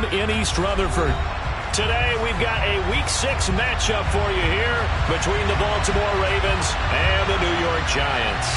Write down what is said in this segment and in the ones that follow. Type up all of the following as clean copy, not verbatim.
home in East Rutherford. Today, we've got a Week 6 matchup for you here between the Baltimore Ravens and the New York Giants.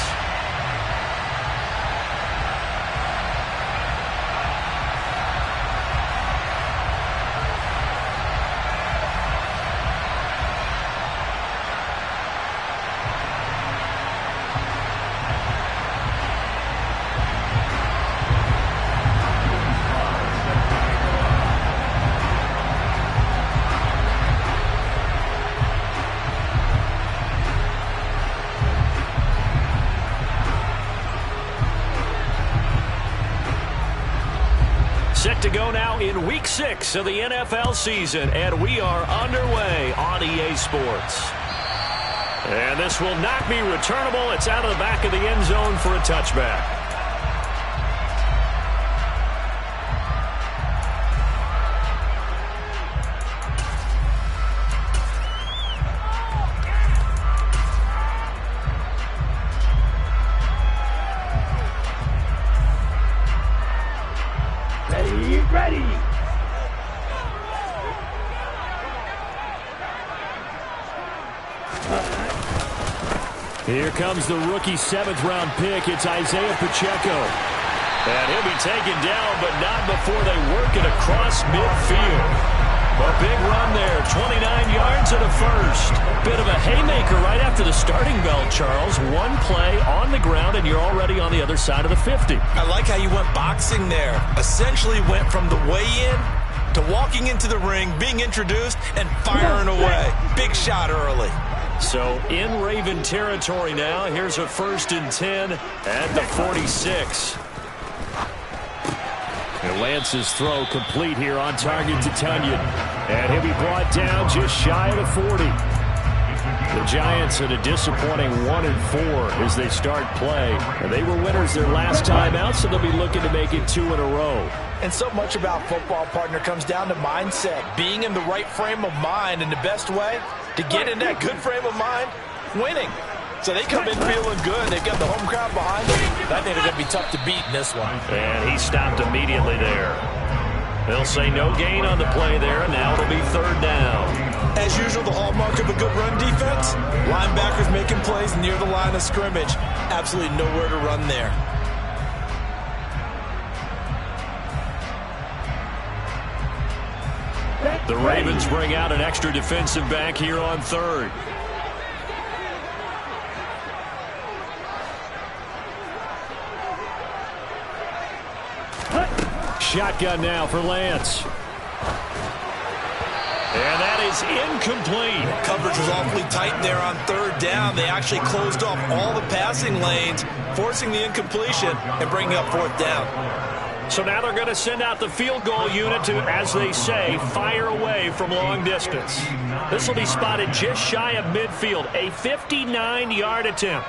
Set to go now in Week 6 of the NFL season, and we are underway on EA Sports. And this will not be returnable. It's out of the back of the end zone for a touchback. Ready. Here comes the rookie 7th-round pick. It's Isaiah Pacheco. And he'll be taken down, but not before they work it across midfield. A big run there, 29 yards and a first. Bit of a haymaker right after the starting bell, Charles. One play on the ground, and you're already on the other side of the 50. I like how you went boxing there. Essentially went from the weigh-in to walking into the ring, being introduced, and firing away. Big shot early. So in Raven territory now. Here's a 1st and 10 at the 46. And Lance's throw complete here on target to Tunyon. And he'll be brought down just shy of the 40. The Giants at a disappointing 1-4 as they start play. And they were winners their last time out, so they'll be looking to make it 2 in a row. And so much about football, partner, comes down to mindset. Being in the right frame of mind, and the best way to get in that good frame of mind, winning. So they come in feeling good. They've got the home crowd behind them. I think they're going to be tough to beat in this one. And he stopped immediately there. They'll say no gain on the play there, and now it'll be 3rd down. As usual, the hallmark of a good run defense, linebackers making plays near the line of scrimmage. Absolutely nowhere to run there. The Ravens bring out an extra defensive back here on 3rd. Shotgun now for Lance. And that is incomplete. Coverage was awfully tight there on 3rd down. They actually closed off all the passing lanes, forcing the incompletion and bringing up 4th down. So now they're going to send out the field goal unit to, as they say, fire away from long distance. This will be spotted just shy of midfield, a 59-yard attempt.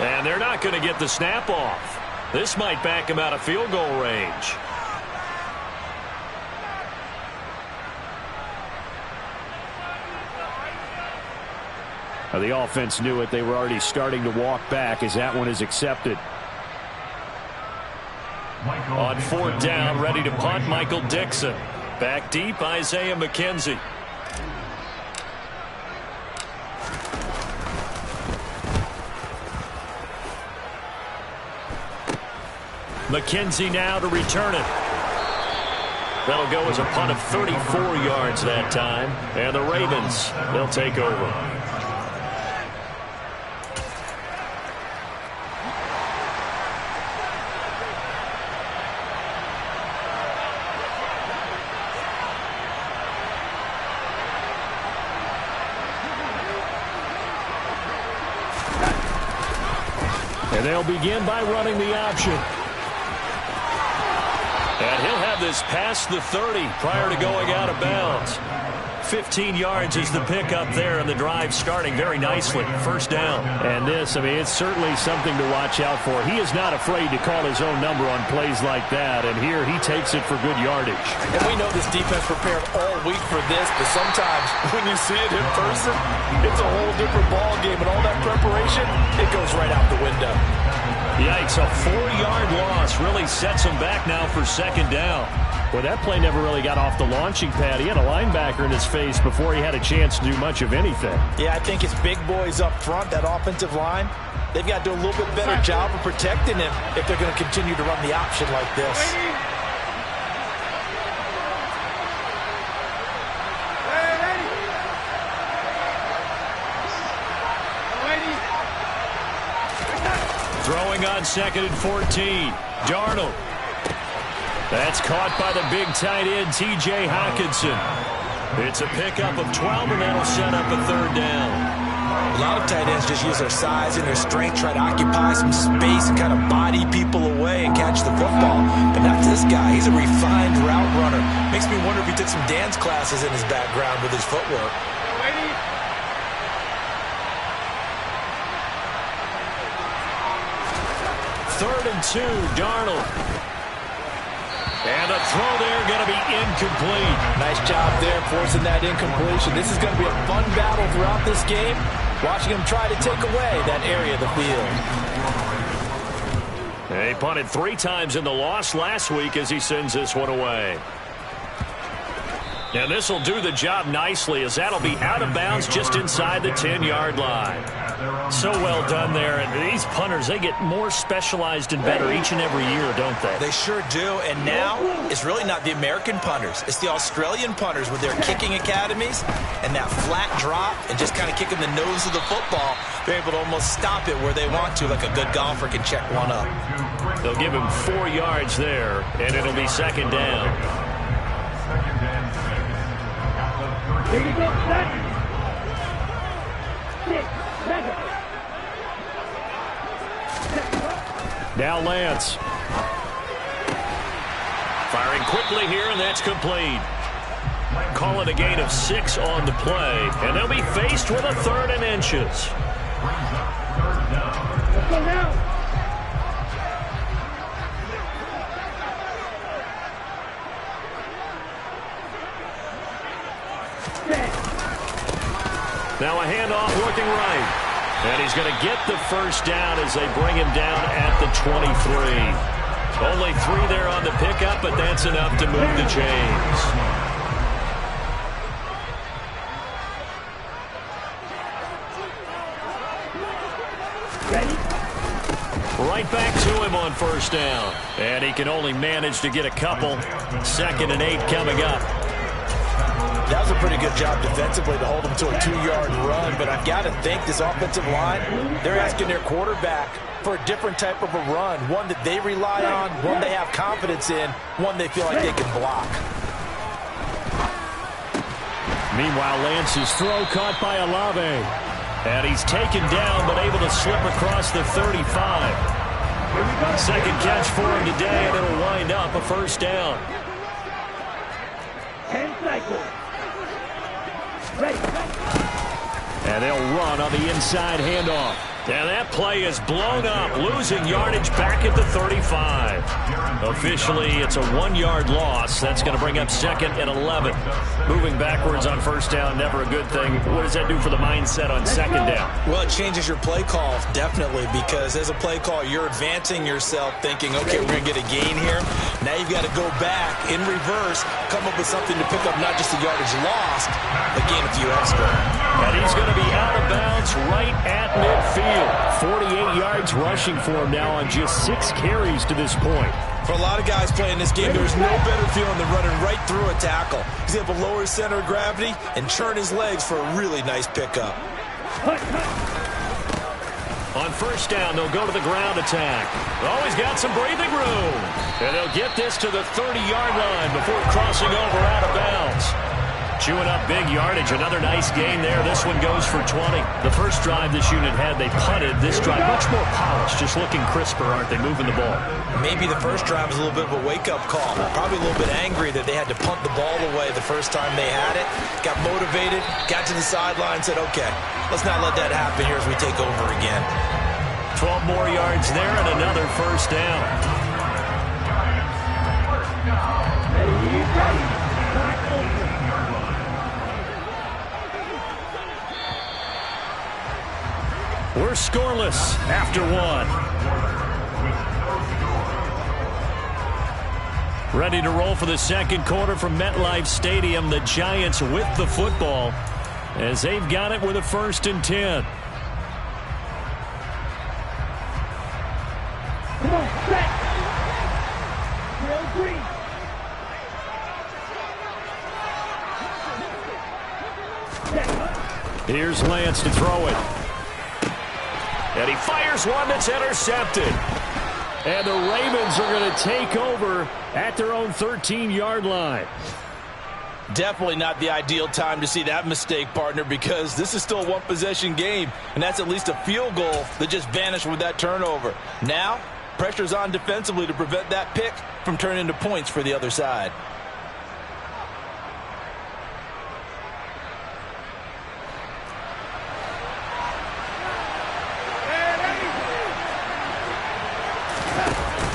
And they're not going to get the snap off. This might back him out of field goal range. The offense knew it. They were already starting to walk back as that one is accepted. On 4th down, ready to punt, Michael Dixon. Back deep, Isaiah McKenzie. McKenzie now to return it. That'll go as a punt of 34 yards that time. And the Ravens, they'll take over. And they'll begin by running the option. And he'll have this past the 30 prior to going out of bounds. 15 yards is the pickup there, and the drive starting very nicely. First down. And this, I mean, it's certainly something to watch out for. He is not afraid to call his own number on plays like that, and here he takes it for good yardage. And we know this defense prepared all week for this, but sometimes when you see it in person, it's a whole different ball game, and all that preparation, it goes right out the window. Yikes, a 4-yard loss really sets him back now for second down. Well, that play never really got off the launching pad. He had a linebacker in his face before he had a chance to do much of anything. Yeah, I think it's big boys up front, that offensive line. They've got to do a little bit better job of protecting him if they're going to continue to run the option like this. Throwing on 2nd and 14. Darnold. That's caught by the big tight end, T.J. Hockenson. It's a pickup of 12, and that'll set up a third down. A lot of tight ends just use their size and their strength, try to occupy some space and kind of body people away and catch the football. But not this guy. He's a refined route runner. Makes me wonder if he took some dance classes in his background with his footwork. Third and 2, Darnold. And a throw there going to be incomplete. Nice job there forcing that incompletion. This is going to be a fun battle throughout this game. Watching him try to take away that area of the field. He punted 3 times in the loss last week as he sends this one away. And this will do the job nicely as that'll be out of bounds just inside the 10-yard line. So well done there. And these punters, they get more specialized and better each and every year, don't they? They sure do. And now it's really not the American punters. It's the Australian punters with their kicking academies and that flat drop and just kind of kicking the nose of the football. They're able to almost stop it where they want to, like a good golfer can check one up. They'll give him 4 yards there, and it'll be second down. Here you go, set. 6, 7. Now Lance. Firing quickly here, and that's complete. Call it a gain of 6 on the play, and they'll be faced with a 3rd and inches. Let's go now. Now a handoff looking right. And he's going to get the first down as they bring him down at the 23. Only 3 there on the pickup, but that's enough to move the chains. Right back to him on first down. And he can only manage to get a couple. 2nd and 8 coming up. That was a pretty good job defensively to hold him to a 2-yard run, but I've got to think this offensive line, they're asking their quarterback for a different type of a run, one that they rely on, one they have confidence in, one they feel like they can block. Meanwhile, Lance's throw caught by Olave. And he's taken down, but able to slip across the 35. Second catch for him today, and it'll wind up a first down. 10 cycles. Ready. And they'll run on the inside handoff. And that play is blown up, losing yardage back at the 35. Officially, it's a 1-yard loss. That's going to bring up 2nd and 11. Moving backwards on first down, never a good thing. What does that do for the mindset on second down? Well, it changes your play call, definitely, because as a play call, you're advancing yourself thinking, okay, we're going to get a gain here. Now you've got to go back in reverse, come up with something to pick up not just the yardage lost, but gain a few extra. And he's going to be out of bounds right at midfield. 48 yards rushing for him now on just 6 carries to this point. For a lot of guys playing this game, there's no better feeling than running right through a tackle. He's able to lower his center of gravity and churn his legs for a really nice pickup. On first down, they'll go to the ground attack. Always got some breathing room. And they'll get this to the 30-yard line before crossing over out of bounds. Chewing up big yardage. Another nice gain there. This one goes for 20. The first drive this unit had, they punted. This drive, much more polished, just looking crisper, aren't they, moving the ball? Maybe the first drive was a little bit of a wake-up call. Probably a little bit angry that they had to punt the ball away the first time they had it. Got motivated, got to the sideline, said, okay, let's not let that happen here as we take over again. 12 more yards there and another first down. We're scoreless after one. Ready to roll for the second quarter from MetLife Stadium. The Giants with the football as they've got it with a 1st and 10. Come on, set. Real green. Here's Lance to throw it. And he fires one that's intercepted. And the Ravens are going to take over at their own 13-yard line. Definitely not the ideal time to see that mistake, partner, because this is still a one-possession game, and that's at least a field goal that just vanished with that turnover. Now, pressure's on defensively to prevent that pick from turning into points for the other side.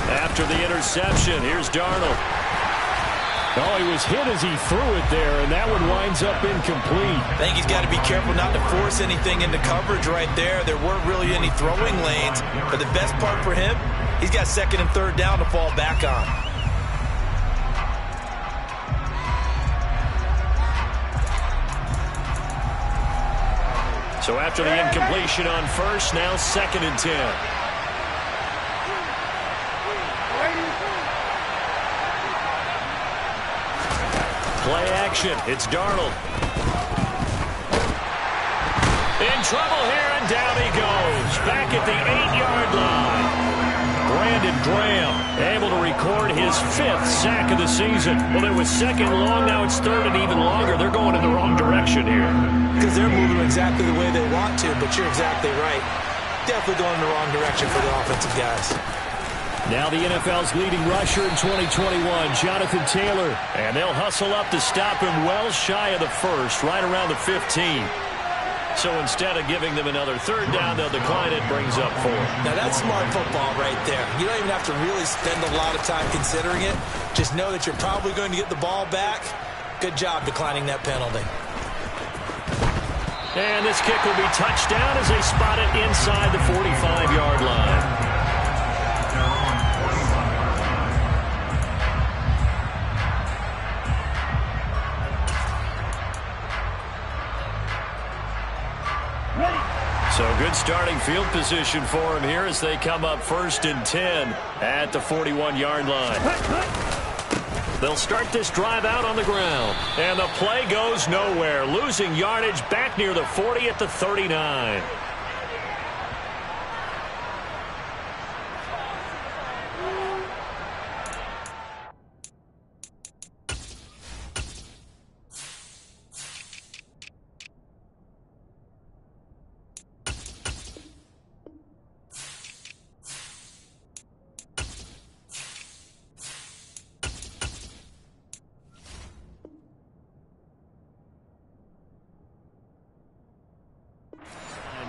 After the interception, here's Darnold. Oh, he was hit as he threw it there, and that one winds up incomplete. I think he's got to be careful not to force anything into coverage right there. There weren't really any throwing lanes, but the best part for him, he's got 2nd and 3rd down to fall back on. So after the incompletion on first, now 2nd and 10. Play action. It's Darnold. In trouble here, and down he goes. Back at the 8-yard line. Brandon Graham able to record his 5th sack of the season. Well, it was 2nd long. Now it's 3rd and even longer. They're going in the wrong direction here. Because they're moving exactly the way they want to, but you're exactly right. Definitely going in the wrong direction for the offensive guys. Now the NFL's leading rusher in 2021, Jonathan Taylor. And they'll hustle up to stop him well shy of the 1st, right around the 15. So instead of giving them another 3rd down, they'll decline it, brings up 4. Now that's smart football right there. You don't even have to really spend a lot of time considering it. Just know that you're probably going to get the ball back. Good job declining that penalty. And this kick will be touchdown as they spot it inside the 45-yard line. So good starting field position for him here as they come up 1st and 10 at the 41-yard line. They'll start this drive out on the ground. And the play goes nowhere. Losing yardage back near the 40 at the 39.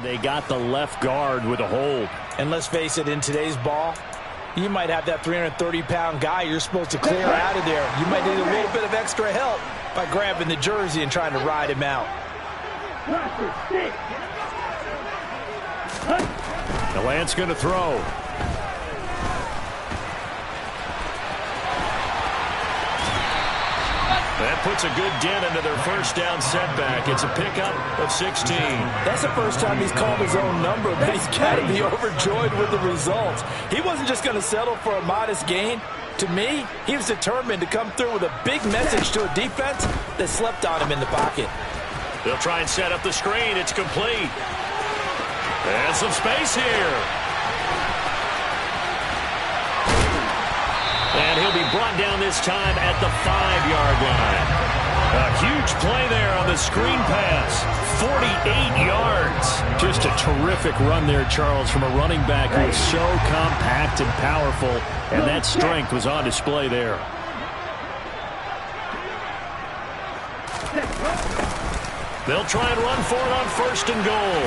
They got the left guard with a hold. And let's face it, in today's ball, you might have that 330-pound guy you're supposed to clear out of there. You might need a little bit of extra help by grabbing the jersey and trying to ride him out. The Lance going to throw. That puts a good dent into their 1st down setback. It's a pickup of 16. That's the first time he's called his own number, but he's got to be overjoyed with the results. He wasn't just going to settle for a modest gain. To me, he was determined to come through with a big message to a defense that slept on him in the pocket. They'll try and set up the screen. It's complete. And some space here. And he'll be brought down this time at the 5-yard line. A huge play there on the screen pass. 48 yards. Just a terrific run there, Charles, from a running back who is so compact and powerful, and that strength was on display there. They'll try and run for it on 1st and goal.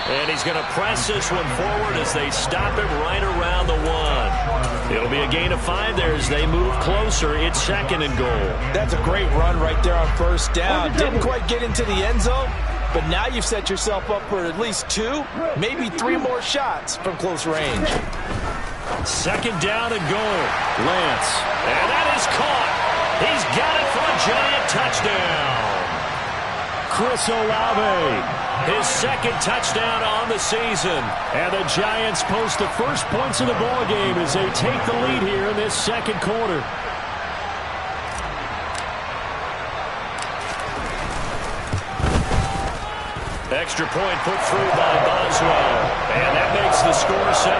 And he's going to press this one forward as they stop him right around the 1. It'll be a gain of 5 there as they move closer. It's 2nd and goal. That's a great run right there on 1st down. Didn't quite get into the end zone, but now you've set yourself up for at least 2, maybe 3 more shots from close range. 2nd down and goal. Lance. And that is caught. He's got it for a giant touchdown. Chris Olave. His 2nd touchdown on the season. And the Giants post the first points of the ball game as they take the lead here in this 2nd quarter. Extra point put through by Boswell. And that makes the score 7-0.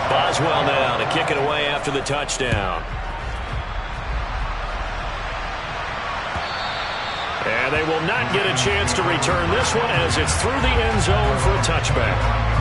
Boswell now to kick it away after the touchdown. And they will not get a chance to return this one as it's through the end zone for a touchback.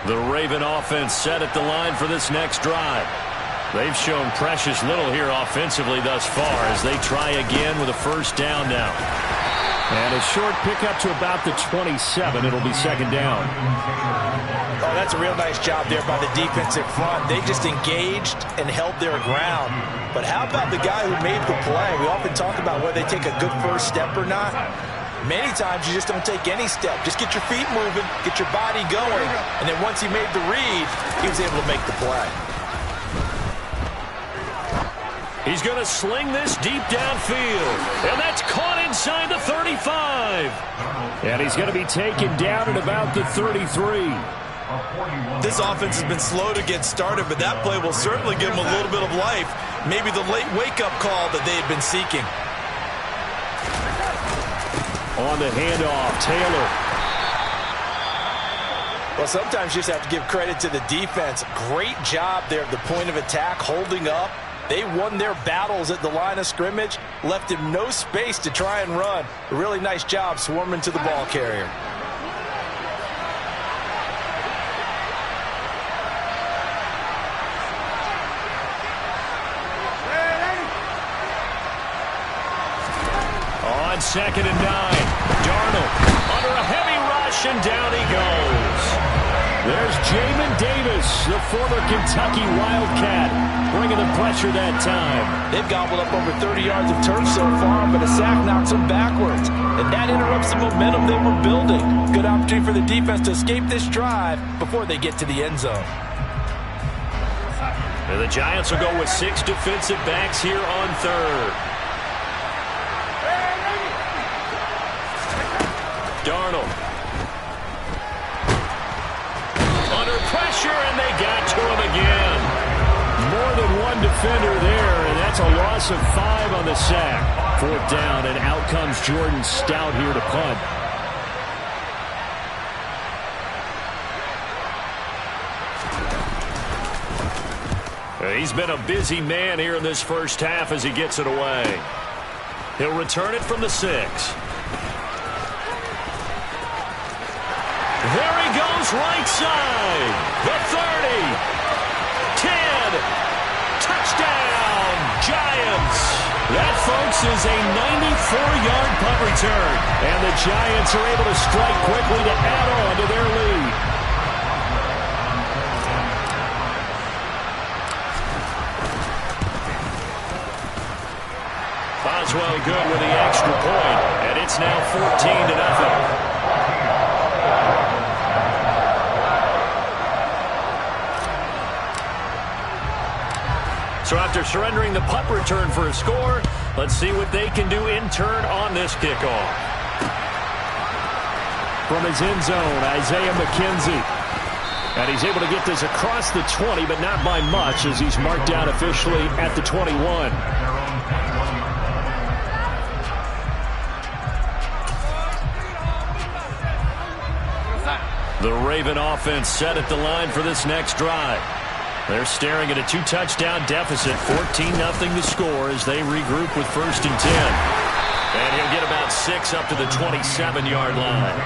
The Raven offense set at the line for this next drive. They've shown precious little here offensively thus far as they try again with a 1st down now. And a short pickup to about the 27. It'll be 2nd down. Oh, that's a real nice job there by the defensive front. They just engaged and held their ground. But how about the guy who made the play? We often talk about whether they take a good first step or not. Many times you just don't take any step. Just get your feet moving, get your body going, and then once he made the read, he was able to make the play. He's going to sling this deep downfield, and that's caught inside the 35. And he's going to be taken down at about the 33. This offense has been slow to get started, but that play will certainly give them a little bit of life. Maybe the late wake-up call that they had been seeking. On the handoff, Taylor. Well, sometimes you just have to give credit to the defense. Great job there at the point of attack, holding up. They won their battles at the line of scrimmage, left him no space to try and run. A really nice job swarming to the ball carrier. On 2nd and 9, Darnold under a heavy rush, and down he goes. There's Jamin Davis, the former Kentucky Wildcat, bringing the pressure that time. They've gobbled up over 30 yards of turf so far, but a sack knocks them backwards. And that interrupts the momentum they were building. Good opportunity for the defense to escape this drive before they get to the end zone. And the Giants will go with 6 defensive backs here on 3rd. Darnold. Under pressure, and they got to him again. More than one defender there, and that's a loss of 5 on the sack. 4th down, and out comes Jordan Stout here to punt. He's been a busy man here in this first half as he gets it away. He'll return it from the 6. There he goes, right side. The 30. 10. Touchdown, Giants. That, folks, is a 94-yard punt return. And the Giants are able to strike quickly to add on to their lead. Boswell good with the extra point, and it's now 14-0. So after surrendering the punt return for a score, let's see what they can do in turn on this kickoff. from his end zone, Isaiah McKenzie. And he's able to get this across the 20, but not by much, as he's marked down officially at the 21. The Raven offense set at the line for this next drive. They're staring at a 2-touchdown deficit, 14-0 the score as they regroup with 1st and 10. And he'll get about 6 up to the 27-yard line.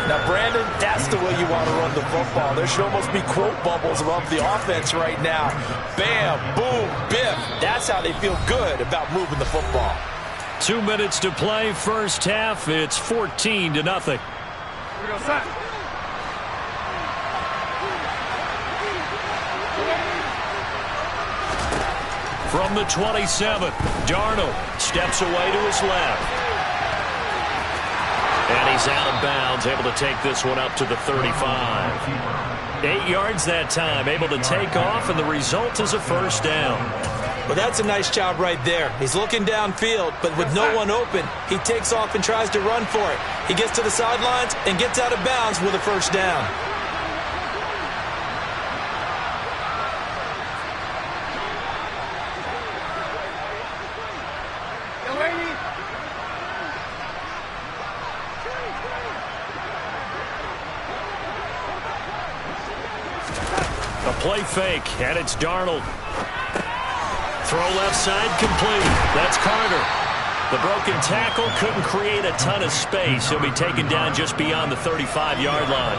Now, Brandon, that's the way you want to run the football. There should almost be quote bubbles above the offense right now. Bam, boom, biff. That's how they feel good about moving the football. 2 minutes to play, first half. It's 14-0. Here we go, set. From the 27th, Darnold steps away to his left. And he's out of bounds, able to take this one up to the 35. 8 yards that time, able to take off, and the result is a first down. Well, that's a nice job right there. He's looking downfield, but with no one open, he takes off and tries to run for it. He gets to the sidelines and gets out of bounds with a first down. A play fake, and it's Darnold. Throw left side complete. That's Carter. The broken tackle couldn't create a ton of space. He'll be taken down just beyond the 35-yard line.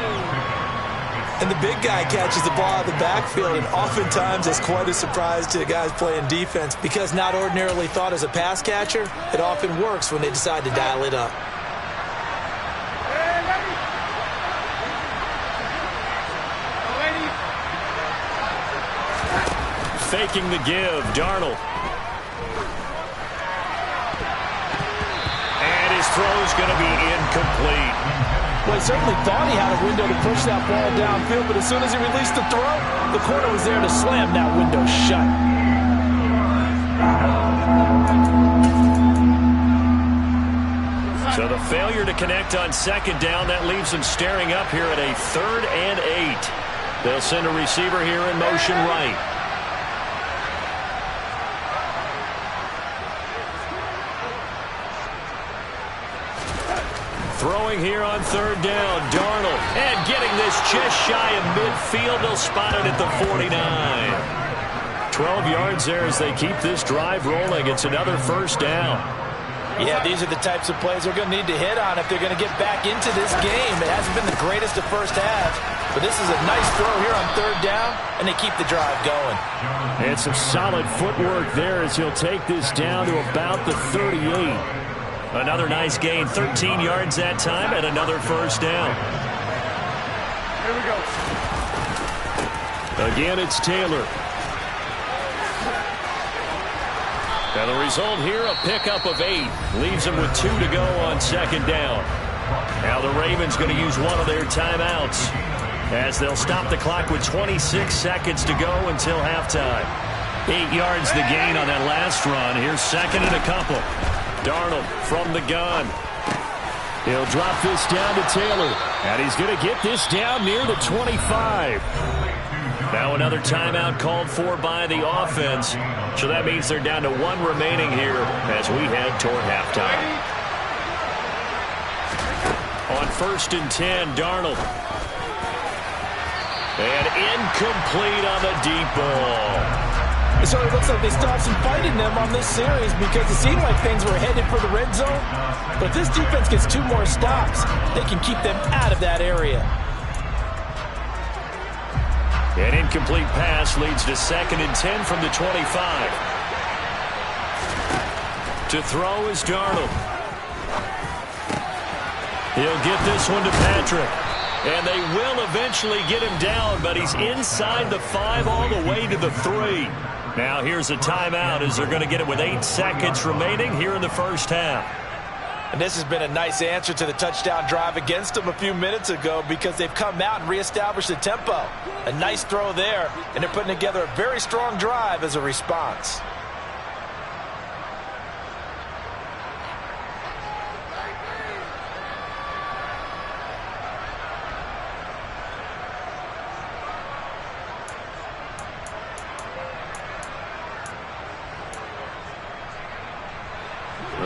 And the big guy catches the ball out of the backfield, and oftentimes it's quite a surprise to the guys playing defense because not ordinarily thought as a pass catcher, it often works when they decide to dial it up. Faking the give, Darnold. And his throw's going to be incomplete. Well, he certainly thought he had a window to push that ball downfield, but as soon as he released the throw, the corner was there to slam that window shut. So the failure to connect on 2nd down, that leaves them staring up here at a 3rd and 8. They'll send a receiver here in motion right. Throwing here on 3rd down, Darnold. And getting this just shy of midfield. They'll spot it at the 49. 12 yards there as they keep this drive rolling. It's another first down. Yeah, these are the types of plays they're going to need to hit on if they're going to get back into this game. It hasn't been the greatest of first halves, but this is a nice throw here on 3rd down, and they keep the drive going. And some solid footwork there as he'll take this down to about the 38. Another nice gain, 13 yards that time, and another first down. Here we go. Again, it's Taylor. And the result here, a pickup of 8. Leaves them with 2 to go on 2nd down. Now the Ravens going to use one of their timeouts as they'll stop the clock with 26 seconds to go until halftime. 8 yards the gain on that last run. Here's 2nd and a couple. Darnold from the gun. He'll drop this down to Taylor. And he's going to get this down near the 25. Now another timeout called for by the offense. So that means they're down to 1 remaining here as we head toward halftime. On 1st and 10, Darnold. And incomplete on the deep ball. It sort of looks like they stopped some fighting them on this series because it seemed like things were headed for the red zone. But if this defense gets 2 more stops, they can keep them out of that area. An incomplete pass leads to 2nd and 10 from the 25. To throw is Darnold. He'll get this one to Patrick. And they will eventually get him down, but he's inside the 5 all the way to the 3. Now here's a timeout as they're going to get it with 8 seconds remaining here in the first half. And this has been a nice answer to the touchdown drive against them a few minutes ago because they've come out and reestablished the tempo. A nice throw there, and they're putting together a very strong drive as a response.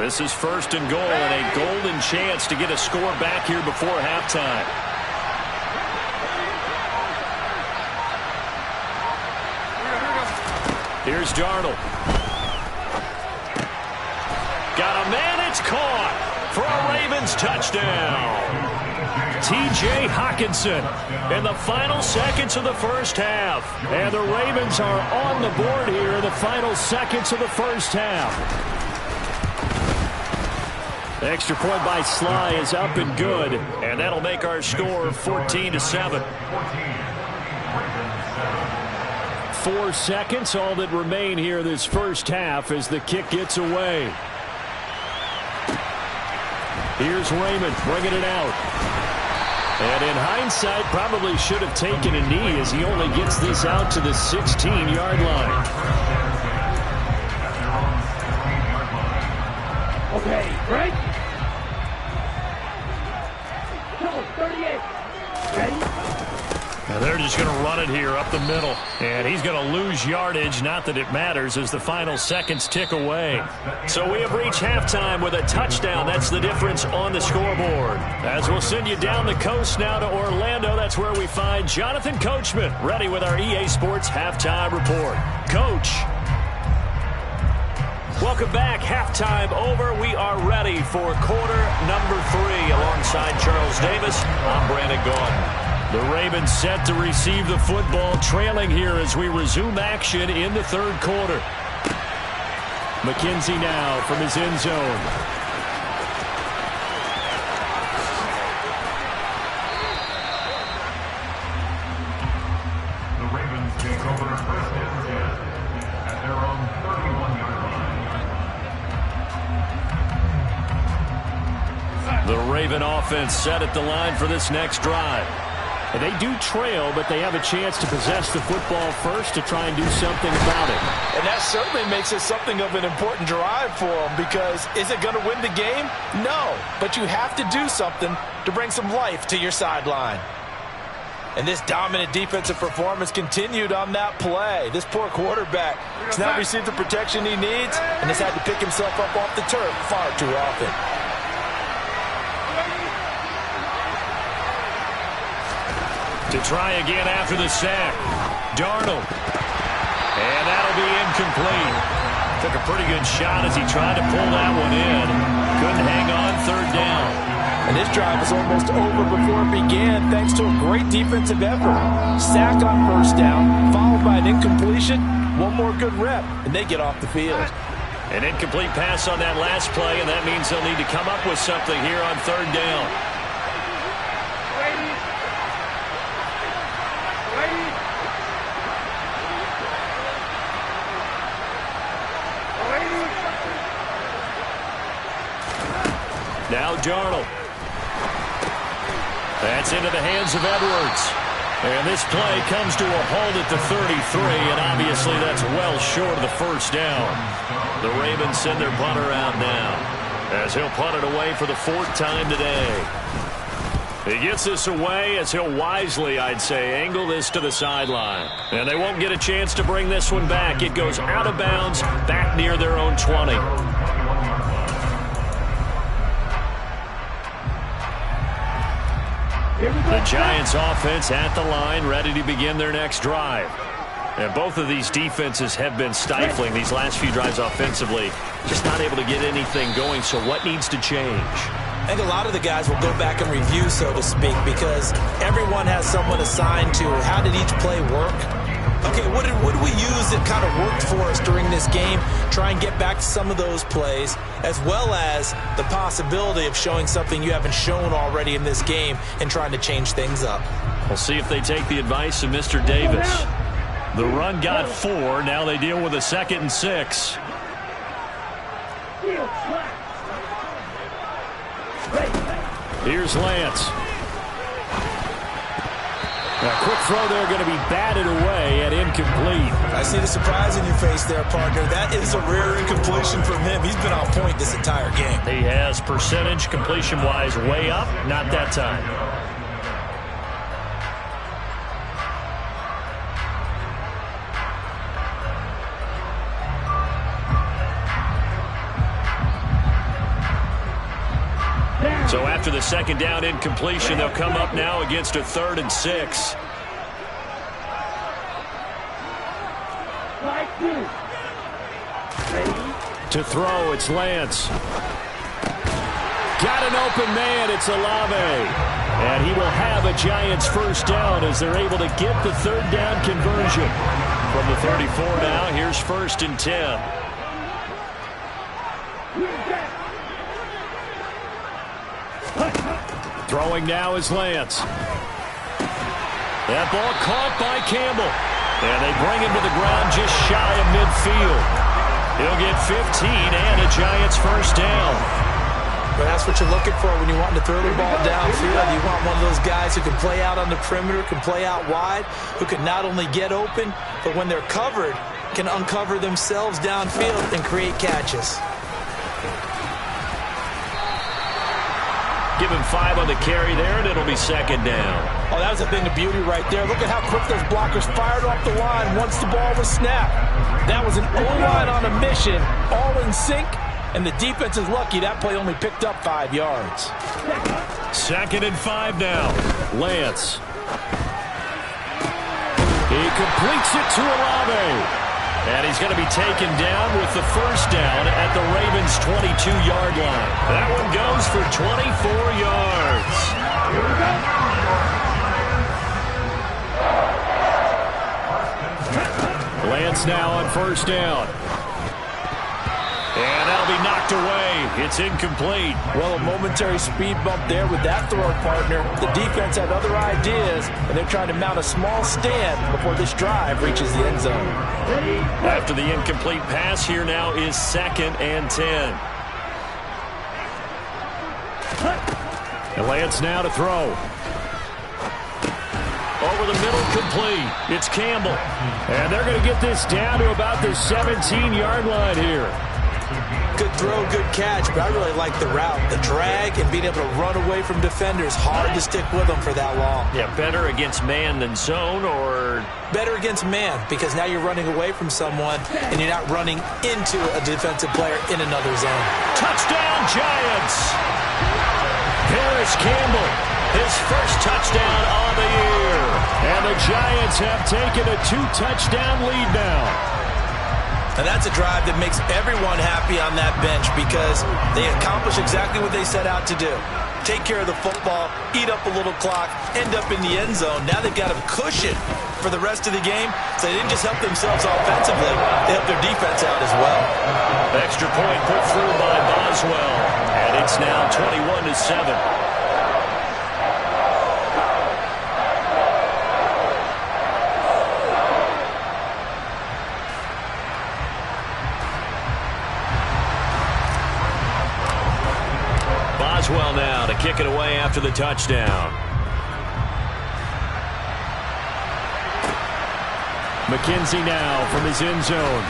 This is 1st and goal and a golden chance to get a score back here before halftime. Here's Darnold. Got a man, it's caught for a Ravens touchdown. T.J. Hockenson in the final seconds of the first half. And the Ravens are on the board here in the final seconds of the first half. The extra point by Sly is up and good. And that'll make our score 14-7. 4 seconds, all that remain here this first half as the kick gets away. Here's Raymond bringing it out. And in hindsight, probably should have taken a knee as he only gets this out to the 16-yard line. Okay, right? No, 38. Ready? And they're just going to run it here up the middle. And he's going to lose yardage. Not that it matters as the final seconds tick away. So we have reached halftime with a touchdown. That's the difference on the scoreboard. As we'll send you down the coast now to Orlando. That's where we find Jonathan Coachman ready with our EA Sports Halftime Report. Coach. Welcome back. Halftime over. We are ready for quarter number 3 alongside Charles Davis. I'm Brandon Gaudin. The Ravens set to receive the football, trailing here as we resume action in the third quarter. McKenzie now from his end zone. The Ravens take over 1st and 10 at their own 31-yard line. The Raven offense set at the line for this next drive. And they do trail, but they have a chance to possess the football first to try and do something about it. And that certainly makes it something of an important drive for them because is it going to win the game? No, but you have to do something to bring some life to your sideline. And this dominant defensive performance continued on that play. This poor quarterback has not received the protection he needs and has had to pick himself up off the turf far too often. To try again after the sack. Darnold. And that'll be incomplete. Took a pretty good shot as he tried to pull that one in. Couldn't hang on 3rd down. And this drive was almost over before it began thanks to a great defensive effort. Sack on 1st down, followed by an incompletion. One more good rep, and they get off the field. An incomplete pass on that last play, and that means they'll need to come up with something here on 3rd down. Now Darnold. That's into the hands of Edwards. And this play comes to a halt at the 33, and obviously that's well short of the 1st down. The Ravens send their punter out now as he'll punt it away for the 4th time today. He gets this away as he'll wisely, I'd say, angle this to the sideline. And they won't get a chance to bring this one back. It goes out of bounds back near their own 20. The Giants offense at the line, ready to begin their next drive. And both of these defenses have been stifling these last few drives offensively. Just not able to get anything going, so what needs to change? I think a lot of the guys will go back and review, so to speak, because everyone has someone assigned to how did each play work. Okay, what did we use that kind of worked for us during this game? Try and get back to some of those plays, as well as the possibility of showing something you haven't shown already in this game and trying to change things up. We'll see if they take the advice of Mr. Davis. The run got 4. Now they deal with a 2nd and 6. Here's Lance. A quick throw there going to be batted away and incomplete. I see the surprise in your face there, partner. That is a rare incompletion from him. He's been on point this entire game. He has percentage completion-wise way up. Not that time. So after the second down incompletion, they'll come up now against a 3rd and 6. To throw, it's Lance. Got an open man, it's Olave. And he will have a Giants first down as they're able to get the 3rd down conversion. From the 34 now, here's 1st and 10. Throwing now is Lance. That ball caught by Campbell. And they bring him to the ground just shy of midfield. He'll get 15 and a Giants first down. But that's what you're looking for when you want to throw the ball downfield. You want one of those guys who can play out on the perimeter, can play out wide, who can not only get open, but when they're covered, can uncover themselves downfield and create catches. Give him 5 on the carry there, and it'll be 2nd down. Oh, that was a thing of beauty right there. Look at how quick those blockers fired off the line once the ball was snapped. That was an O-line on a mission, all in sync, and the defense is lucky that play only picked up 5 yards. 2nd and 5 now. Lance. He completes it to Olave. And he's going to be taken down with the first down at the Ravens' 22-yard line. That one goes for 24 yards. Lance now on first down. And that'll be knocked away. It's incomplete. Well, a momentary speed bump there with that throw partner. The defense had other ideas, and they're trying to mount a small stand before this drive reaches the end zone. After the incomplete pass, here now is 2nd and 10. And Lance now to throw. Over the middle, complete. It's Campbell. And they're going to get this down to about the 17-yard line here. Good throw, good catch, but I really like the route. The drag and being able to run away from defenders. Hard to stick with them for that long. Yeah, better against man than zone, or? Better against man, because now you're running away from someone and you're not running into a defensive player in another zone. Touchdown, Giants! Paris Campbell, his first touchdown on the year. And the Giants have taken a 2-touchdown lead now. And that's a drive that makes everyone happy on that bench because they accomplish exactly what they set out to do. Take care of the football, eat up a little clock, end up in the end zone. Now they've got a cushion for the rest of the game, so they didn't just help themselves offensively, they helped their defense out as well. Extra point put through by Boswell, and it's now 21-7. Boswell now to kick it away after the touchdown. McKenzie now from his end zone.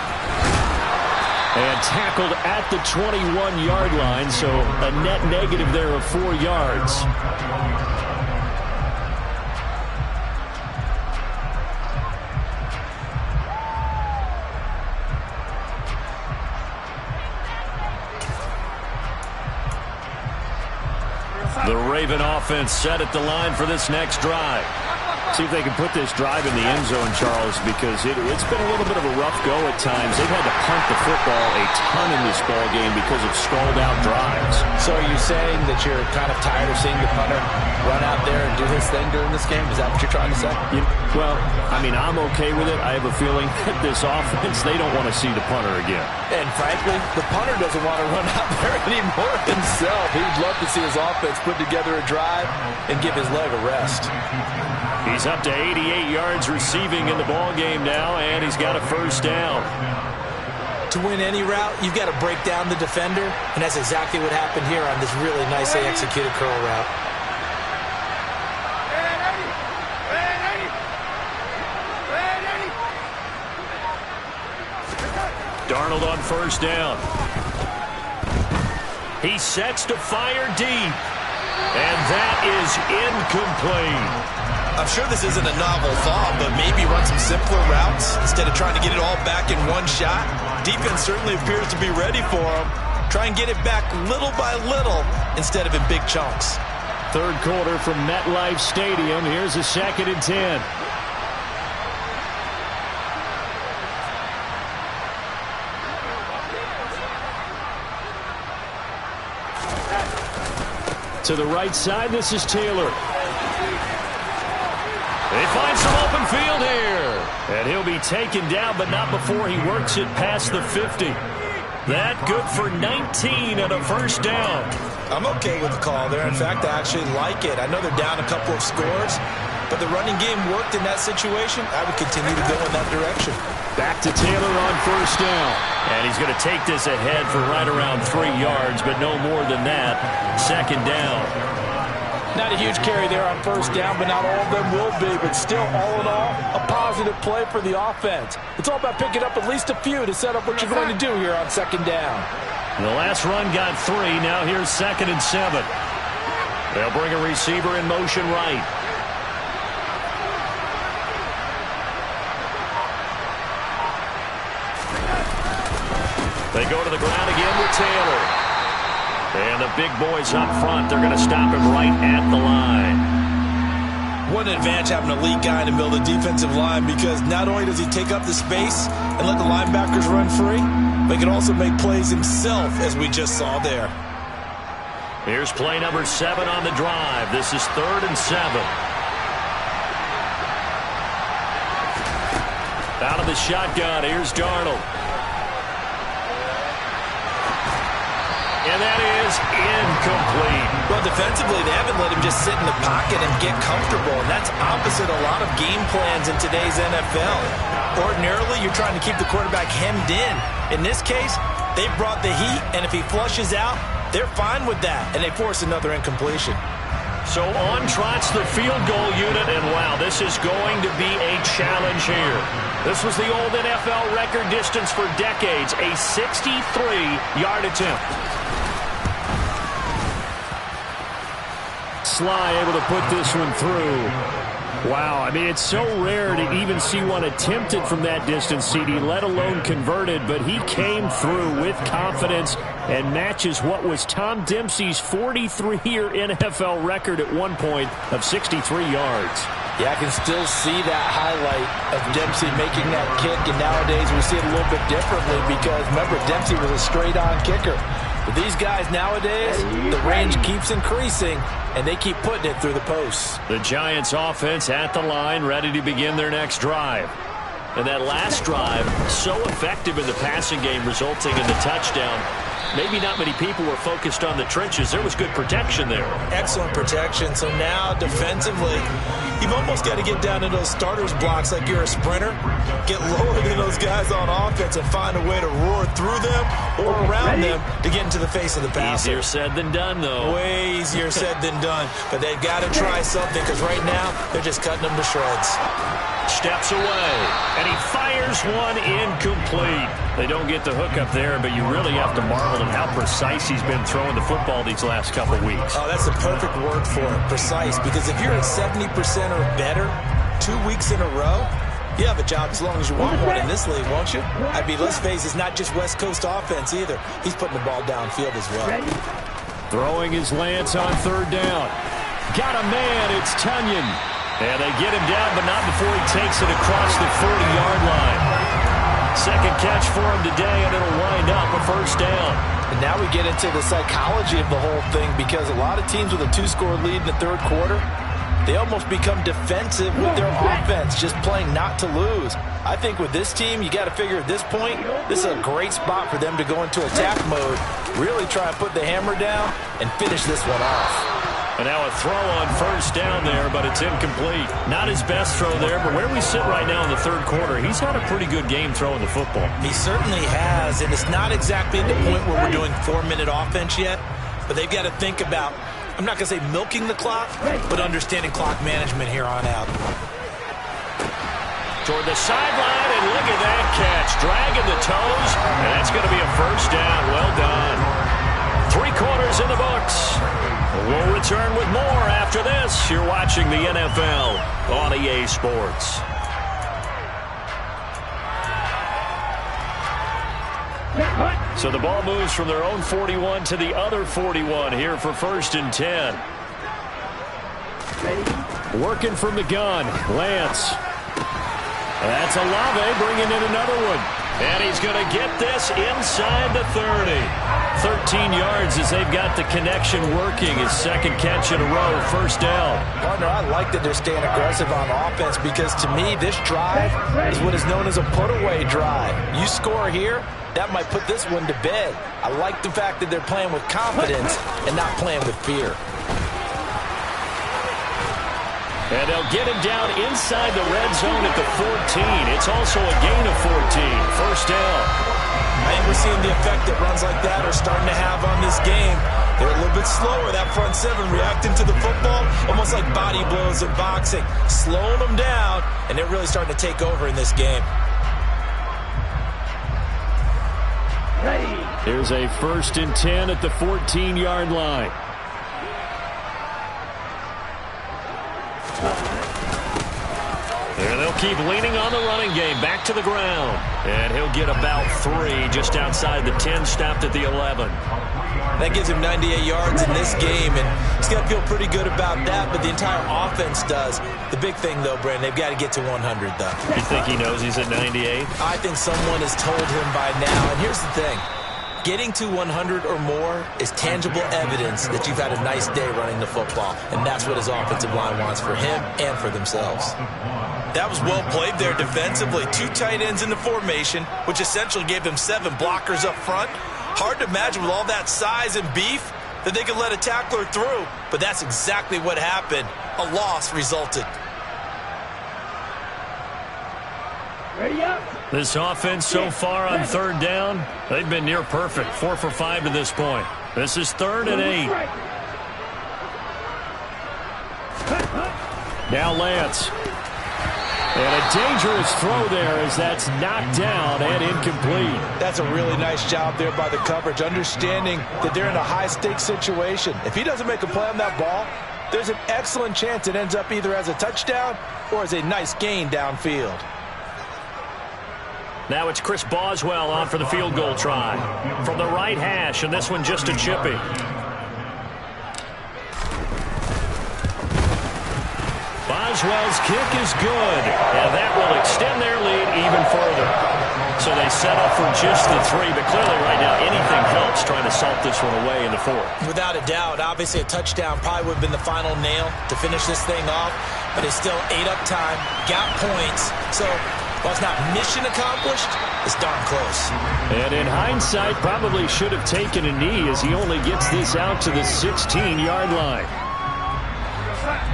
And tackled at the 21-yard line, so a net negative there of 4 yards. The Raven offense set at the line for this next drive. See if they can put this drive in the end zone, Charles, because it's been a little bit of a rough go at times. They've had to punt the football a ton in this ball game because of stalled-out drives. So are you saying that you're kind of tired of seeing the punter run out there and do his thing during this game? Is that what you're trying to say? Well, I mean, I'm okay with it. I have a feeling that this offense, they don't want to see the punter again. And frankly, the punter doesn't want to run out there anymore himself. He'd love to see his offense put together a drive and give his leg a rest. He's up to 88 yards receiving in the ball game now, and he's got a first down. To win any route, you've got to break down the defender, and that's exactly what happened here on this really nicely executed curl route. Darnold on first down. He sets to fire deep, and that is incomplete. I'm sure this isn't a novel thought, but maybe run some simpler routes instead of trying to get it all back in one shot. Defense certainly appears to be ready for him, Try and get it back little by little instead of in big chunks. Third quarter from MetLife Stadium. Here's a 2nd and 10. To the right side, this is Taylor. They find some open field here. And he'll be taken down, but not before he works it past the 50. That good for 19 and a first down. I'm okay with the call there. In fact, I actually like it. I know they're down a couple of scores, but the running game worked in that situation. I would continue to go in that direction. Back to Taylor on first down. And he's going to take this ahead for right around 3 yards, but no more than that. 2nd down. Not a huge carry there on first down, but not all of them will be. But still, all in all, a positive play for the offense. It's all about picking up at least a few to set up what you're going to do here on 2nd down. The last run got 3. Now here's 2nd and 7. They'll bring a receiver in motion right. They go to the ground again with Taylor. And the big boys up front, they're going to stop him right at the line. What an advantage having a lead guy in the middle of the defensive line, because not only does he take up the space and let the linebackers run free, but he can also make plays himself, as we just saw there. Here's play number 7 on the drive. This is 3rd and 7. Out of the shotgun, here's Darnold. And that is incomplete. Well, defensively, they haven't let him just sit in the pocket and get comfortable, and that's opposite a lot of game plans in today's NFL. Ordinarily, you're trying to keep the quarterback hemmed in. In this case, they brought the heat, and if he flushes out, they're fine with that, and they force another incompletion. So on trots the field goal unit, and wow, this is going to be a challenge here. This was the old NFL record distance for decades, a 63-yard attempt. Sly able to put this one through. Wow, I mean, it's so rare to even see one attempted from that distance, CD, let alone converted, but he came through with confidence and matches what was Tom Dempsey's 43-year NFL record at one point of 63 yards. Yeah, I can still see that highlight of Dempsey making that kick, and nowadays we see it a little bit differently because, remember, Dempsey was a straight-on kicker. But these guys nowadays, the range keeps increasing, and they keep putting it through the posts. The Giants offense at the line, ready to begin their next drive. And that last drive, so effective in the passing game, resulting in the touchdown. Maybe not many people were focused on the trenches. There was good protection there. Excellent protection. So now, defensively, you've almost got to get down to those starters blocks like you're a sprinter. Get lower than those guys on offense and find a way to roar through them or around them to get into the face of the passer. Easier said than done, though. Way easier said than done. But they've got to try something because right now, they're just cutting them to shreds. Steps away, and he fires one incomplete. They don't get the hook up there, but you really have to marvel at how precise he's been throwing the football these last couple weeks. Oh, that's the perfect word for it, precise, because if you're at 70% or better 2 weeks in a row, you have a job as long as you want one in this league, won't you? I mean, let's face it, it's not just West Coast offense either. He's putting the ball downfield as well. Throwing his Lance on 3rd down. Got a man, it's Tunyon. And they get him down, but not before he takes it across the 40-yard line. Second catch for him today, and it'll wind up a first down. And now we get into the psychology of the whole thing, because a lot of teams with a 2-score lead in the 3rd quarter, they almost become defensive with their offense, just playing not to lose. I think with this team, you got to figure at this point, this is a great spot for them to go into attack mode, really try and put the hammer down and finish this one off. And now a throw on first down there, but it's incomplete. Not his best throw there, but where we sit right now in the 3rd quarter, he's had a pretty good game throwing the football. He certainly has, and it's not exactly at the point where we're doing 4-minute offense yet, but they've got to think about, I'm not going to say milking the clock, but understanding clock management here on out. Toward the sideline, and look at that catch. Dragging the toes, and that's going to be a first down. Well done. 3 quarters in the books. We'll return with more after this. You're watching the NFL on EA Sports. So the ball moves from their own 41 to the other 41 here for 1st and 10. Working from the gun, Lance. That's Olave bringing in another one. And he's going to get this inside the 30. 13 yards as they've got the connection working. His second catch in a row, 1st down. Partner, I like that they're staying aggressive on offense because to me this drive is what is known as a put-away drive. You score here, that might put this one to bed. I like the fact that they're playing with confidence and not playing with fear. And they'll get him down inside the red zone at the 14. It's also a gain of 14. 1st down. I think we're seeing the effect that runs like that are starting to have on this game. They're a little bit slower, that front seven, reacting to the football, almost like body blows in boxing. Slowing them down, and they're really starting to take over in this game. Here's a 1st and 10 at the 14-yard line. There they'll keep leaning on the running game. Back to the ground. And he'll get about 3 just outside the 10, stopped at the 11. That gives him 98 yards in this game, and he's got to feel pretty good about that, but the entire offense does. The big thing, though, Brandon, they've got to get to 100, though. You think he knows he's at 98? I think someone has told him by now, and here's the thing. Getting to 100 or more is tangible evidence that you've had a nice day running the football, and that's what his offensive line wants for him and for themselves. That was well played there defensively. 2 tight ends in the formation, which essentially gave them 7 blockers up front. Hard to imagine with all that size and beef that they could let a tackler through, but that's exactly what happened. A loss resulted. Ready up. This offense so far on 3rd down, they've been near perfect. 4 for 5 to this point. This is 3rd and 8. Now Lance. And a dangerous throw there as that's knocked down and incomplete. That's a really nice job there by the coverage, understanding that they're in a high-stakes situation. If he doesn't make a play on that ball, there's an excellent chance it ends up either as a touchdown or as a nice gain downfield. Now it's Chris Boswell on for the field goal try. From the right hash, and this one just a chippy. Boswell's kick is good, and that will extend their lead even further. So they settle for just the 3, but clearly right now anything helps trying to salt this one away in the 4th. Without a doubt, obviously a touchdown probably would have been the final nail to finish this thing off, but it's still ate up time, got points, so while it's not mission accomplished, it's darn close. And in hindsight, probably should have taken a knee as he only gets this out to the 16-yard line.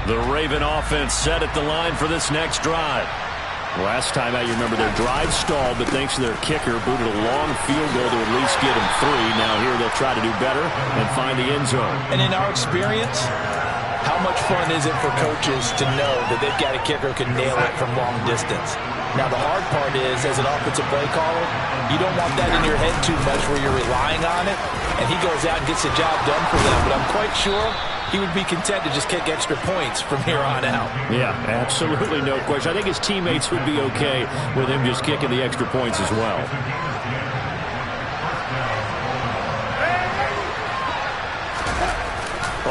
The Raven offense set at the line for this next drive. Last time out, you remember their drive stalled, but thanks to their kicker, booted a long field goal to at least get them 3. Now here they'll try to do better and find the end zone. And in our experience, how much fun is it for coaches to know that they've got a kicker who can nail it from long distance? Now, the hard part is, as an offensive play caller, you don't want that in your head too much where you're relying on it, and he goes out and gets the job done for them. But I'm quite sure he would be content to just kick extra points from here on out. Yeah, absolutely no question. I think his teammates would be okay with him just kicking the extra points as well.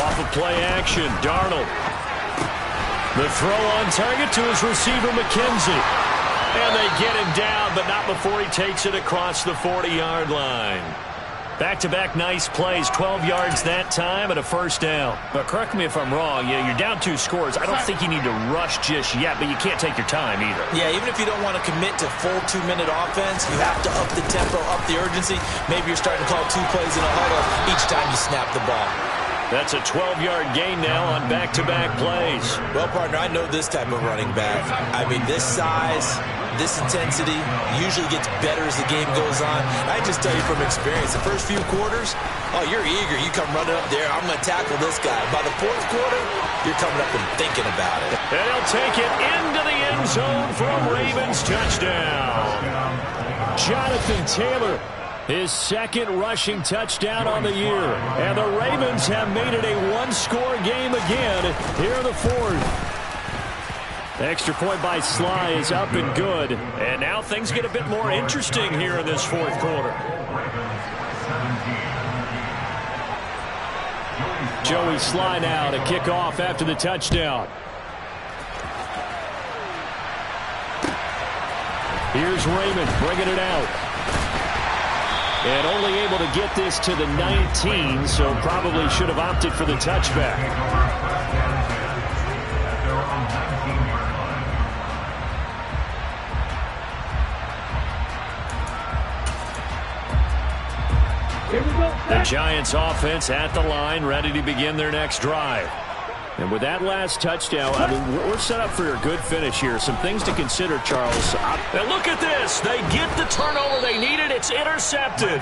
Off of play action, Darnold. The throw on target to his receiver, McKenzie. And they get him down, but not before he takes it across the 40-yard line. Back-to-back nice plays, 12 yards that time and a 1st down. But correct me if I'm wrong, you're down 2 scores. I don't think you need to rush just yet, but you can't take your time either. Yeah, even if you don't want to commit to full 2-minute offense, you have to up the tempo, up the urgency. Maybe you're starting to call 2 plays in a huddle each time you snap the ball. That's a 12-yard gain now on back-to-back plays. Well, partner, I know this type of running back. I mean, this size, this intensity usually gets better as the game goes on. I just tell you from experience, the first few quarters, oh, you're eager. You come running up there, I'm going to tackle this guy. By the 4th quarter, you're coming up and thinking about it. And he'll take it into the end zone for a Ravens touchdown. Jonathan Taylor, his 2nd rushing touchdown on the year. And the Ravens have made it a 1-score game again here in the 4th. Extra point by Sly is up and good. And now things get a bit more interesting here in this 4th quarter. Joey Sly now to kick off after the touchdown. Here's Raymond bringing it out. And only able to get this to the 19, so probably should have opted for the touchback. The Giants offense at the line, ready to begin their next drive. And with that last touchdown, I mean, we're set up for a good finish here. Some things to consider, Charles. And look at this. They get the turnover they needed. It's intercepted.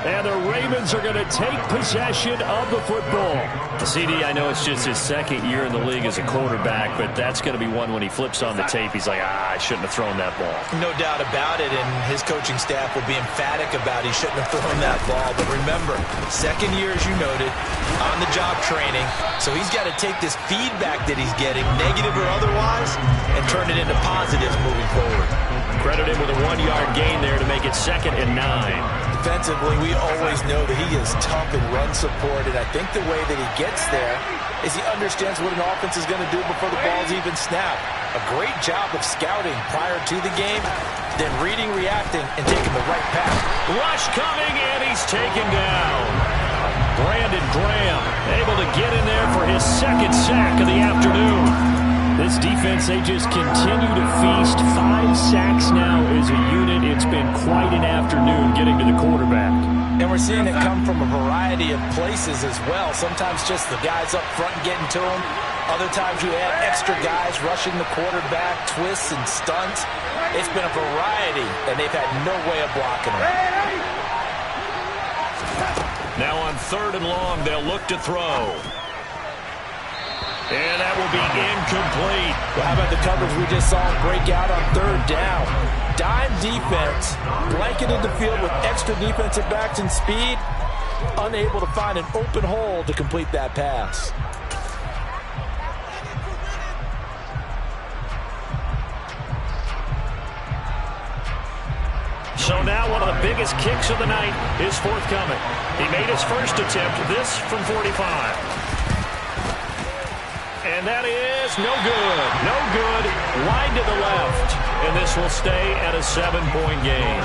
And the Ravens are going to take possession of the football. CD, I know it's just his second year in the league as a quarterback, but that's going to be one when he flips on the tape. He's like, I shouldn't have thrown that ball. No doubt about it, and his coaching staff will be emphatic about he shouldn't have thrown that ball. But remember, second year, as you noted, on-the-job training, so he's got to take this feedback that he's getting, negative or otherwise, and turn it into positives moving forward. Credit him with a 1-yard gain there to make it 2nd and 9. Defensively, we always know that he is tough in run support, and I think the way that he gets there is he understands what an offense is going to do before the ball's even snapped. A great job of scouting prior to the game, then reading, reacting, and taking the right path. Rush coming, and he's taken down. Brandon Graham able to get in there for his 2nd sack of the afternoon. This defense, they just continue to feast. 5 sacks now as a unit. It's been quite an afternoon getting to the quarterback. And we're seeing it come from a variety of places as well. Sometimes just the guys up front getting to him. Other times you add extra guys rushing the quarterback, twists and stunts. It's been a variety, and they've had no way of blocking him. Now on 3rd and long, they'll look to throw. And that will be incomplete. Well, how about the coverage we just saw him break out on 3rd down? Dime defense, blanketed the field with extra defensive backs and speed, unable to find an open hole to complete that pass. So now one of the biggest kicks of the night is forthcoming. He made his first attempt, this from 45. And that is no good. No good. Wide to the left. And this will stay at a 7-point game.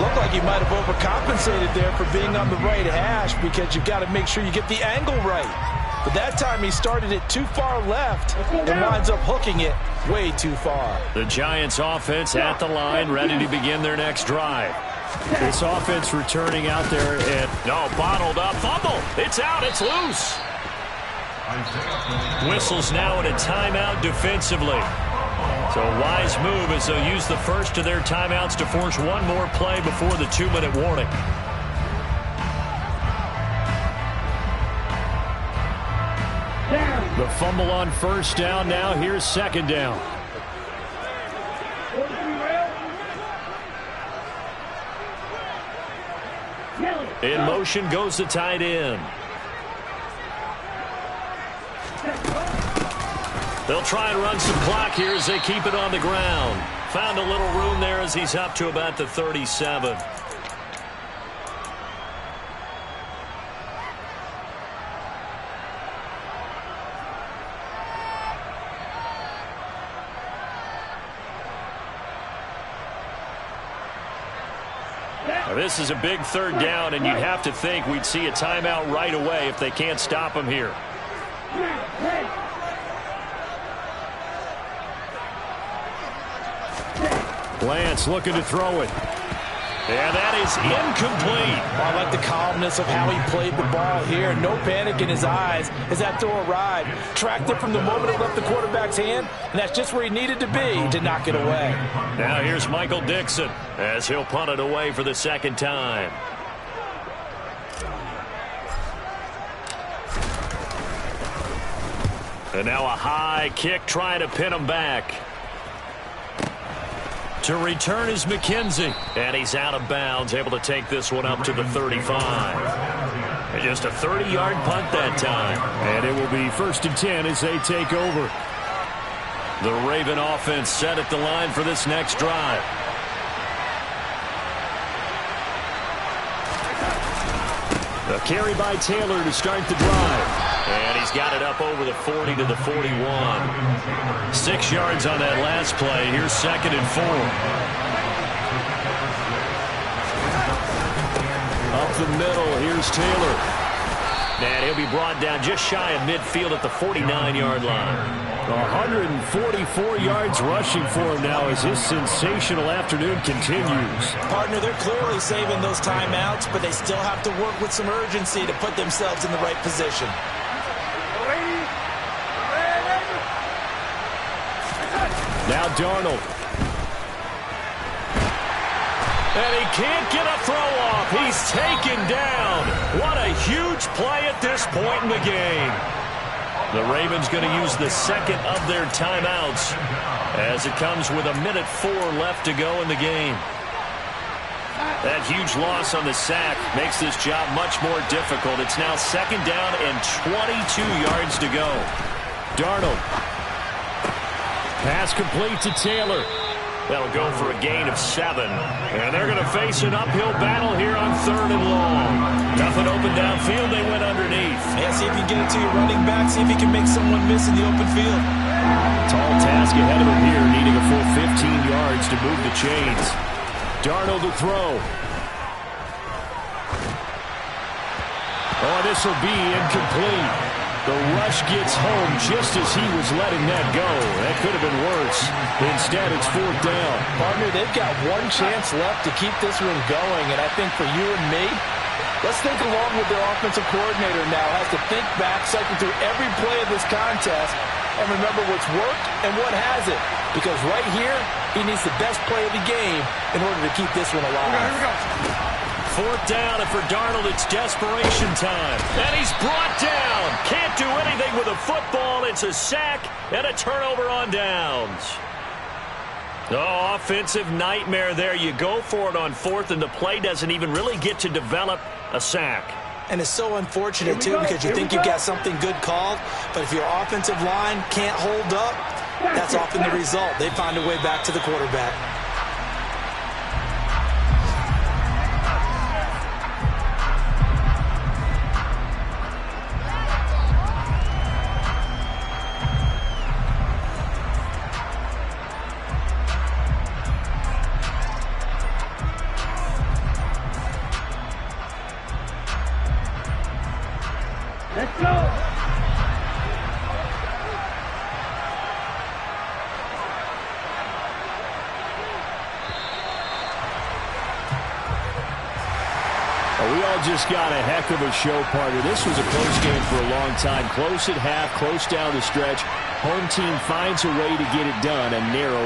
Looked like he might have overcompensated there for being on the right hash because you've got to make sure you get the angle right. But that time he started it too far left and winds up hooking it way too far. The Giants offense at the line, ready to begin their next drive. This offense returning out there and bottled up. Fumble. It's out. It's loose. Whistles now in a timeout defensively. So a wise move as they'll use the first of their timeouts to force one more play before the 2-minute warning. The fumble on 1st down. Now here's 2nd down. In motion goes the tight end. They'll try and run some clock here as they keep it on the ground. Found a little room there as he's up to about the 37. Now this is a big 3rd down, and you'd have to think we'd see a timeout right away if they can't stop him here. Lance looking to throw it. And that is incomplete. I like the calmness of how he played the ball here. No panic in his eyes as that throw arrived. Tracked it from the moment it left the quarterback's hand, and that's just where he needed to be to knock it away. Now here's Michael Dixon as he'll punt it away for the 2nd time. And now a high kick trying to pin him back. To return is McKenzie. And he's out of bounds, able to take this one up to the 35. And just a 30-yard punt that time. And it will be 1st and 10 as they take over. The Raven offense set at the line for this next drive. A carry by Taylor to start the drive. And he's got it up over the 40 to the 41. 6 yards on that last play. Here's 2nd and 4. Up the middle, here's Taylor. And he'll be brought down just shy of midfield at the 49-yard line. 144 yards rushing for him now as his sensational afternoon continues. Partner, they're clearly saving those timeouts, but they still have to work with some urgency to put themselves in the right position. Now Darnold. And he can't get a throw off. He's taken down. What a huge play at this point in the game. The Ravens going to use the 2nd of their timeouts as it comes with 1:04 left to go in the game. That huge loss on the sack makes this job much more difficult. It's now 2nd down and 22 yards to go. Darnold. Pass complete to Taylor. That'll go for a gain of 7. And they're going to face an uphill battle here on 3rd and long. Nothing open downfield. They went underneath. Yeah, see if you can get it to your running back. See if you can make someone miss in the open field. Tall task ahead of him here, needing a full 15 yards to move the chains. Darnold to throw. Oh, this will be incomplete. The rush gets home just as he was letting that go. That could have been worse. Instead, it's 4th down. Partner, they've got one chance left to keep this one going, and I think for you and me, let's think along with their offensive coordinator now. Has to think back, cycle through every play of this contest, and remember what's worked and what hasn't. Because right here, he needs the best play of the game in order to keep this one alive. Here we go. 4th down, and for Darnold, it's desperation time. And he's brought down. Can't do anything with a football. It's a sack and a turnover on downs. Oh, offensive nightmare there. You go for it on 4th, and the play doesn't even really get to develop a sack. And it's so unfortunate, too, because you think you've got something good called, but if your offensive line can't hold up, that's often the result. They find a way back to the quarterback. Let's go! We all just got a heck of a show, partner. This was a close game for a long time. Close at half, close down the stretch. Home team finds a way to get it done. A narrow